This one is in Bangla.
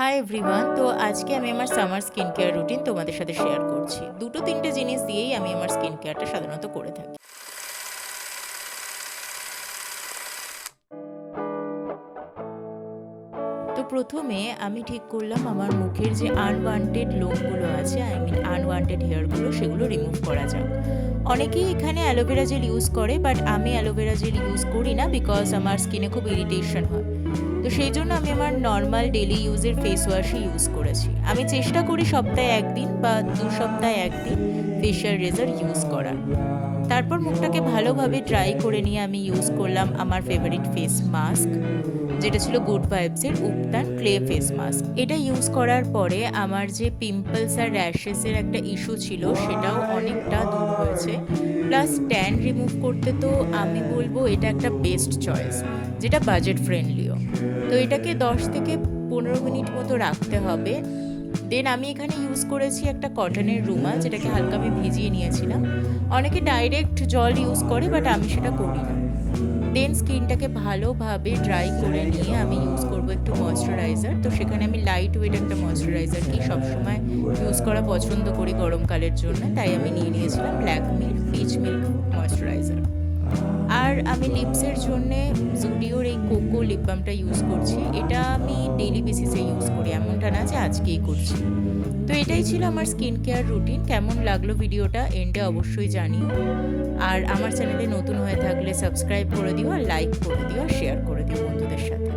Hi everyone. তো আজকে আমি আমার সামার স্কিন কেয়ার রুটিন তোমাদের সাথে শেয়ার করছি। দুটো তিনটে জিনিস দিয়েই আমি আমার স্কিন কেয়ারটা সাধারণত করে থাকি। তো প্রথমে আমি ঠিক করলাম আমার মুখের যে আনওয়ান্টেড লোমগুলো আছে, আনওয়ান্টেড হেয়ারগুলো, সেগুলো রিমুভ করা যাক। অনেকেই এখানে অ্যালোভেরা জেল ইউজ করে, বাট আমি অ্যালোভেরা জেল ইউজ করি না, বিকজ আমার স্কিনে খুব ইরিটেশন হয়। তো সেই জন্য আমি আমার নর্মাল ডেলি ইউজের ফেস ওয়াশই ইউজ করেছি। আমি চেষ্টা করি সপ্তাহে একদিন বা 2 সপ্তাহে একদিন ফেশিয়াল রেজার ইউজ করার। তারপর মুখটাকে ভালোভাবে ড্রাই করে নিয়ে আমি ইউজ করলাম আমার ফেভারিট ফেস মাস্ক, যেটা ছিল গুড ভাইবসের উপটান ক্লে ফেস মাস্ক। এটা ইউজ করার পরে আমার যে পিম্পলস আর র্যাশেসের একটা ইস্যু ছিল সেটাও অনেকটা দূর হয়েছে। প্লাস ট্যান রিমুভ করতে তো আমি বলবো এটা একটা বেস্ট চয়েস, যেটা বাজেট ফ্রেন্ডলিও। তো এটাকে 10 থেকে 15 মিনিট মতো রাখতে হবে। দেন আমি এখানে ইউজ করেছি একটা কটনের রুমাল, যেটাকে হালকা আমি ভিজিয়ে নিয়েছিলাম। অনেকে ডাইরেক্ট জল ইউজ করে, বাট আমি সেটা করি না। দেন স্কিনটাকে ভালোভাবে ড্রাই করে নিয়ে আমি ইউজ করবো একটু ময়শ্চারাইজার। তো সেখানে আমি লাইট ওয়েট একটা ময়শ্চারাইজার কি সবসময় ইউজ করা পছন্দ করি গরমকালের জন্য, তাই আমি নিয়ে নিয়েছিলাম ল্যাকমির পিচ মিল্ক ময়শ্চারাইজার। আর আমি লিপসের জন্যে জুডিওর এই কোকো লিপ বামটা ইউজ করছি। এটা আমি ডেইলি বেসিসে ইউজ করি, এমনটা না যে আজকেই করছি। তো এটাই ছিল আমার স্কিন কেয়ার রুটিন। কেমন লাগলো ভিডিওটা এন্ডে অবশ্যই জানিও। আর আমার চ্যানেলে নতুন হয়ে থাকলে সাবস্ক্রাইব করে দিও, আর লাইক করে দিও, আর শেয়ার করে দিও বন্ধুদের সাথে।